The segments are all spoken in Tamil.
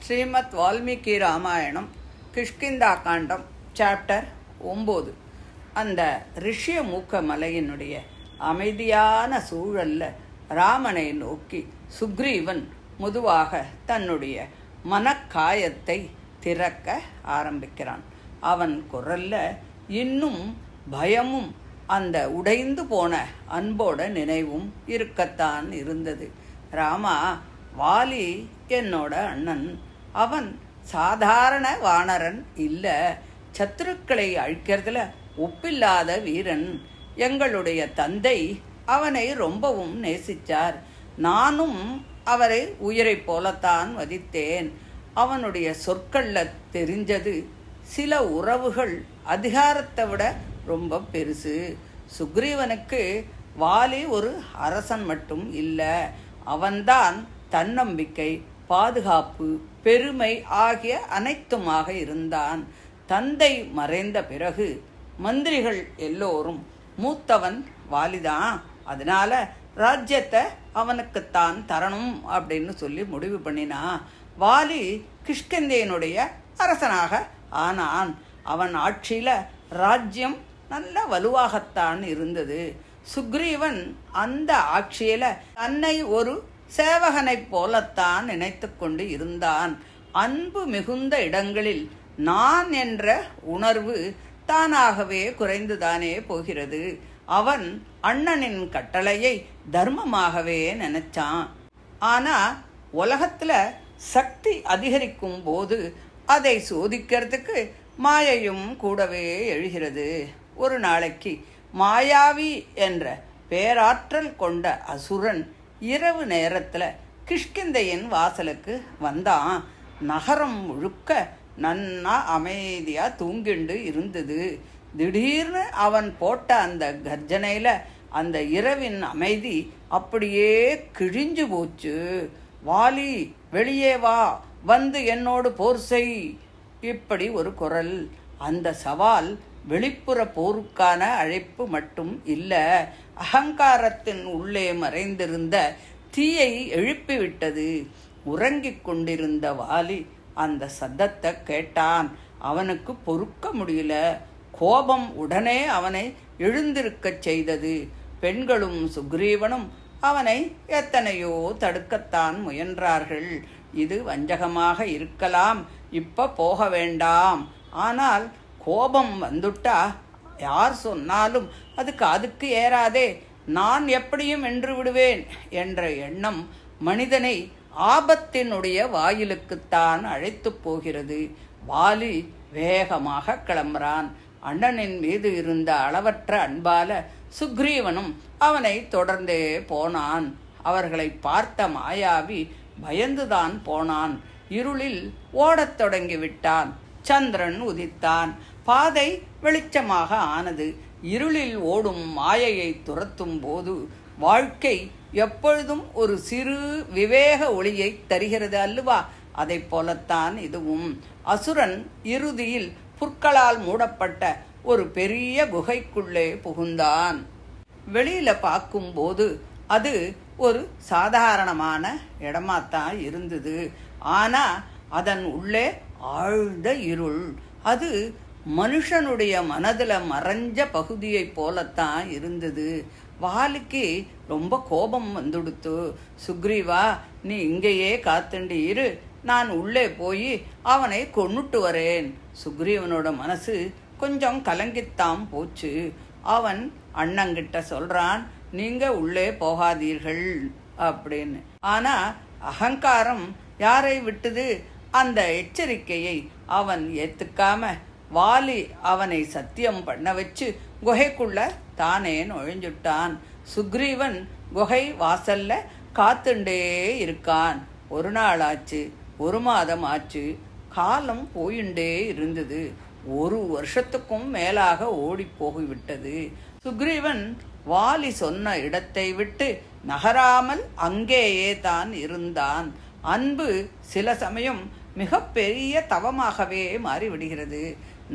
ஸ்ரீமத் வால்மீகி ராமாயணம் கிஷ்கிந்தா காண்டம் சாப்டர் 9. அந்த ரிஷ்ய மூக்க மலையினுடைய அமைதியான சூழல்ல ராமனை நோக்கி சுக்ரீவன் முதுவாக தன்னுடைய மனக்காயத்தை திறக்க ஆரம்பிக்கிறான். அவன் குரல்ல இன்னும் பயமும் அந்த உடைந்து போன அன்போட நினைவும் இருக்கத்தான் இருந்தது. ராமா, வாலி என்னோட அண்ணன். அவன் சாதாரண வானரன் இல்லை, சத்துருக்களை அழிக்கிறதுல ஒப்பில்லாத வீரன். எங்களுடைய தந்தை அவனை ரொம்பவும் நேசித்தார். நானும் அவரை உயிரை போலத்தான் மதித்தேன். அவனுடைய சொற்கள்ல தெரிஞ்சது சில உறவுகள் அதிகாரத்தை விட ரொம்ப பெருசு. சுக்ரீவனுக்கு வாலி ஒரு அரசன் மட்டும் இல்லை, அவன்தான் தன்னம்பிக்கை, பாதுகாப்பு, பெருமை ஆகிய அனைத்துமாக இருந்தான். தந்தை மறைந்த பிறகு மந்திரிகள் எல்லோரும் மூத்தவன் வாலிதான், அதனால ராஜ்யத்தை அவனுக்குத்தான் தரணும் அப்படின்னு சொல்லி முடிவு பண்ணினா. வாலி கிஷ்கிந்தையனுடைய அரசனாக ஆனான். அவன் ஆட்சியில ராஜ்யம் நல்ல வலுவாகத்தான் இருந்தது. சுக்ரீவன் அந்த ஆட்சியில தன்னை ஒரு சேவகனைப் போலத்தான் நினைத்து கொண்டு இருந்தான். அன்பு மிகுந்த இடங்களில் நான் என்ற உணர்வு தானாகவே குறைந்துதானே போகிறது. அவன் அண்ணனின் கட்டளையை தர்மமாகவே நினைச்சான். ஆனா உலகத்துல சக்தி அதிகரிக்கும் போது அதை சோதிக்கிறதுக்கு மாயையும் கூடவே எழுகிறது. ஒரு நாளைக்கு மாயாவி என்ற பேராற்றல் கொண்ட அசுரன் இரவு நேரத்தில் கிஷ்கிந்தையின் வாசலுக்கு வந்தான். நகரம் முழுக்க நன்னா அமைதியாக தூங்கிண்டு இருந்தது. திடீர்னு அவன் போட்ட அந்த கர்ஜனையில் அந்த இரவின் அமைதி அப்படியே கிழிஞ்சு போச்சு. வாலி, வெளியே வா, வந்து என்னோடு போர் செய். இப்படி ஒரு குரல். அந்த சவால் வெளிப்புற போருக்கான அழைப்பு மட்டும் இல்லை, அகங்காரத்தின் உள்ளே மறைந்திருந்த தீயை எழுப்பிவிட்டது. உறங்கிக் கொண்டிருந்த வாலி அந்த சத்தத்தை கேட்டான். அவனுக்கு பொறுக்க முடியல. கோபம் உடனே அவனை எழுந்திருக்கச் செய்தது. பெண்களும் சுக்ரீவனும் அவனை எத்தனையோ தடுக்கத்தான் முயன்றார்கள். இது வஞ்சகமாக இருக்கலாம், இப்ப போக வேண்டாம். ஆனால் கோபம் வந்துட்டா யார் சொன்னாலும் அது காதுக்கு ஏறாதே, நான் எப்படியும் வென்று விடுவேன் என்ற எண்ணம் மனிதனை ஆபத்தினுடைய வாயிலுக்குத்தான் அழைத்து போகிறது. வாலி வேகமாக கிளம்புறான். அண்ணனின் மீது இருந்த அளவற்ற அன்பால சுக்ரீவனும் அவனை தொடர்ந்தே போனான். அவர்களை பார்த்த மாயாவி பயந்துதான் போனான். இருளில் ஓடத் தொடங்கிவிட்டான். சந்திரன் உதித்தான். பாதை வெளிச்சமாக ஆனது. இருளில் ஓடும் மாயையை துரத்தும் போது வாழ்க்கை எப்பொழுதும் ஒரு சிறு விவேக ஒளியை தருகிறது அல்லவா? அதை போலத்தான் இதுவும். அசுரன் இறுதியில் புற்களால் மூடப்பட்ட ஒரு பெரிய குகைக்குள்ளே புகுந்தான். வெளியில பார்க்கும்போது அது ஒரு சாதாரணமான இடமாத்தான் இருந்தது. ஆனா அதன் உள்ளே ஆழ்ந்த இருள். அது மனுஷனுடைய மனதில் மறைஞ்ச பகுதியை போலத்தான் இருந்தது. வாலிக்கு ரொம்ப கோபம் வந்துடுத்து. சுக்ரீவா, நீ இங்கேயே காத்துண்டு இரு, நான் உள்ளே போய் அவனை கொன்னுட்டு வரேன். சுக்ரீவனோட மனசு கொஞ்சம் கலங்கித்தான் போச்சு. அவன் அண்ணங்கிட்ட சொல்றான், நீங்க உள்ளே போகாதீர்கள் அப்படின்னு. ஆனா அகங்காரம் யாரை விட்டது? அந்த எச்சரிக்கையை அவன் ஏத்துக்காம வாலி அவனை சத்தியம் பண்ண வச்சு குகைக்குள்ள தானே நுழைஞ்சுட்டான். சுக்ரீவன் குகை வாசல்ல காத்துண்டே இருக்கான். ஒரு நாள் ஆச்சு, ஒரு மாதம் ஆச்சு, காலம் போயிண்டே இருந்தது. 1 வருஷத்துக்கும் மேலாக ஓடி போய்விட்டது. சுக்ரீவன் வாலி சொன்ன இடத்தை விட்டு நகராமல் அங்கேயே தான் இருந்தான். அன்பு சில சமயம் மிக பெரிய தவமாகவே மாறிவிடுகிறது.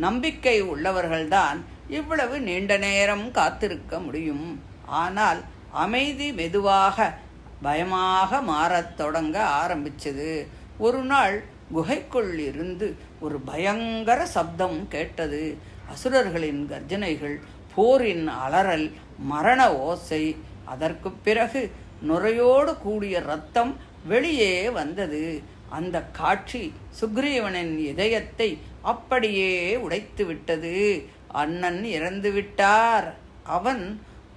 நம்பிக்கை உள்ளவர்கள்தான் இவ்வளவு நீண்ட நேரம் காத்திருக்க முடியும். ஆனால் அமைதி மெதுவாக பயமாக மாறத் தொடங்க ஆரம்பிச்சது. ஒரு நாள் குகைக்குள் இருந்து ஒரு பயங்கர சப்தம் கேட்டது. அசுரர்களின் கர்ஜனைகள், போரின் அலறல், மரண ஓசை. அதற்கு பிறகு நுரையோடு கூடிய இரத்தம் வெளியே வந்தது. அந்த காட்சி சுக்ரீவனின் இதயத்தை அப்படியே உடைத்து விட்டது. அண்ணன் இறந்து விட்டார். அவன்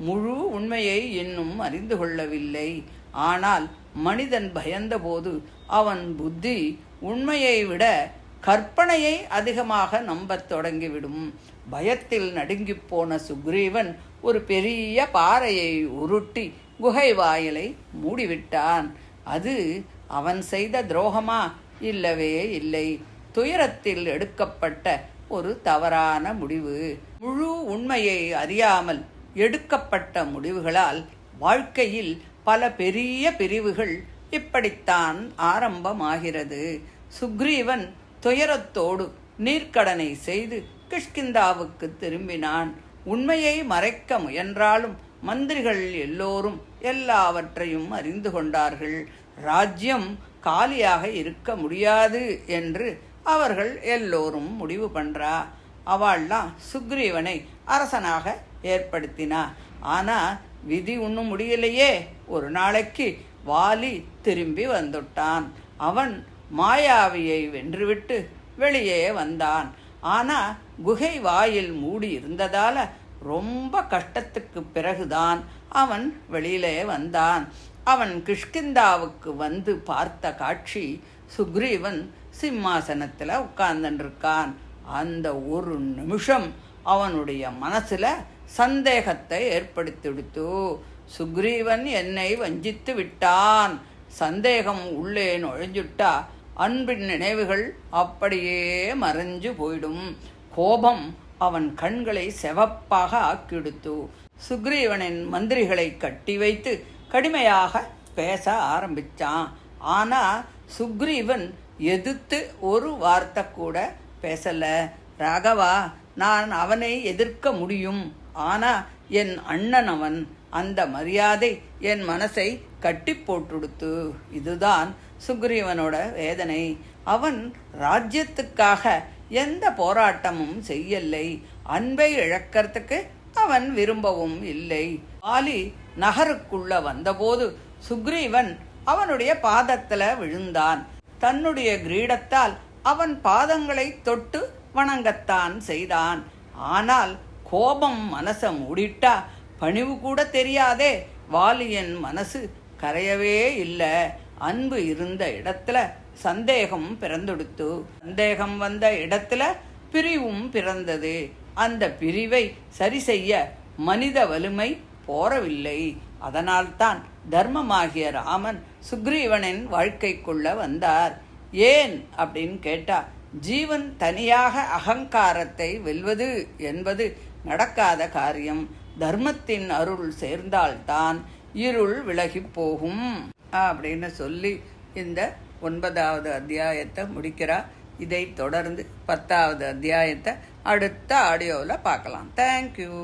முழு உண்மையை இன்னும் அறிந்து கொள்ளவில்லை. ஆனால் மனிதன் பயந்தபோது அவன் புத்தி உண்மையை விட கற்பனையை அதிகமாக நம்பத் தொடங்கிவிடும். பயத்தில் நடுங்கிப் போன சுக்ரீவன் ஒரு பெரிய பாறையை உருட்டி குகை வாயிலை மூடிவிட்டான். அது அவன் செய்த துரோகமா? இல்லவே இல்லை. துயரத்தில் எடுக்கப்பட்ட ஒரு தவறான முடிவு. முழு உண்மையை அறியாமல் எடுக்கப்பட்ட முடிவுகளால் வாழ்க்கையில் பல பெரிய பிரிவுகள் இப்படித்தான் ஆரம்பமாகிறது. சுக்ரீவன் துயரத்தோடு நீர்க்கடனை செய்து கிஷ்கிந்தாவுக்கு திரும்பினான். உண்மையை மறைக்க முயன்றாலும் மந்திரிகள் எல்லோரும் எல்லாவற்றையும் அறிந்து கொண்டார்கள். ராஜ்யம் காலியாக இருக்க முடியாது என்று அவர்கள் எல்லோரும் முடிவு பண்றா. அவள்லாம் சுக்ரீவனை அரசனாக ஏற்படுத்தினா. ஆனா விதி ஒன்றும் முடியலையே. ஒரு நாளைக்கு வாலி திரும்பி வந்துட்டான். அவன் மாயாவியை வென்றுவிட்டு வெளியே வந்தான். ஆனா குகை வாயில் மூடி இருந்ததால ரொம்ப கஷ்டத்துக்கு பிறகுதான் அவன் வெளியிலே வந்தான். அவன் கிஷ்கிந்தாவுக்கு வந்து பார்த்த காட்சி, சுக்ரீவன் சிம்மாசனத்தில் உட்கார்ந்துருக்கான். அந்த ஒரு நிமிஷம் அவனுடைய மனசுல சந்தேகத்தை ஏற்படுத்திவிடுத்து. சுக்ரீவன் என்னை வஞ்சித்து விட்டான். சந்தேகம் உள்ளே நுழைஞ்சுட்டா அன்பின் நினைவுகள் அப்படியே மறைஞ்சு போயிடும். கோபம் அவன் கண்களை செவப்பாக ஆக்கிடுத்து. சுக்ரீவனின் மந்திரிகளை கட்டி வைத்து கடுமையாக பேச ஆரம்பிச்சான். ஆனா சுக்ரீவன் எதிர்த்து ஒரு வார்த்தை கூட பேசல. ராகவா, நான் அவனை எதிர்க்க முடியும். ஆனா என் அண்ணன் அவன். அந்த மரியாதை என் மனசை கட்டி போட்டுடுத்து. இதுதான் சுக்ரீவனோட வேதனை. அவன் ராஜ்யத்துக்காக எந்த போராட்டமும் செய்யலை. அன்பை இழக்கிறதுக்கு அவன் விரும்பவும் இல்லை. வாலி நகருக்குள்ள வந்தபோது சுக்ரீவன் அவனுடைய பாதத்துல விழுந்தான். தன்னுடைய கிரீடத்தால் அவன் பாதங்களை தொட்டு வணங்கத்தான் செய்தான். ஆனால் கோபம் மனச மூடிட்டா பணிவு கூட தெரியாதே. வாலியின் மனசு கரையவே இல்லை. அன்பு இருந்த இடத்துல சந்தேகம் பிறந்தெடுத்து. சந்தேகம் வந்த இடத்துல பிரிவும் பிறந்தது. அந்த பிரிவை சரி செய்ய மனித வலிமை போரவில்லை. அதனால்தான் தர்மமாகிய ராமன் சுக்ரீவனின் வாழ்க்கைக்குள்ள வந்தார். ஏன் அப்படின்னு கேட்டா, ஜீவன் தனியாக அகங்காரத்தை வெல்வது என்பது நடக்காத காரியம். தர்மத்தின் அருள் சேர்ந்தால்தான் இருள் விலகி போகும் அப்படின்னு சொல்லி இந்த 9வது அத்தியாயத்தை முடிக்கிறார். இதை தொடர்ந்து 10வது அத்தியாயத்தை அடுத்த ஆடியோவில் பார்க்கலாம். தேங்க்யூ.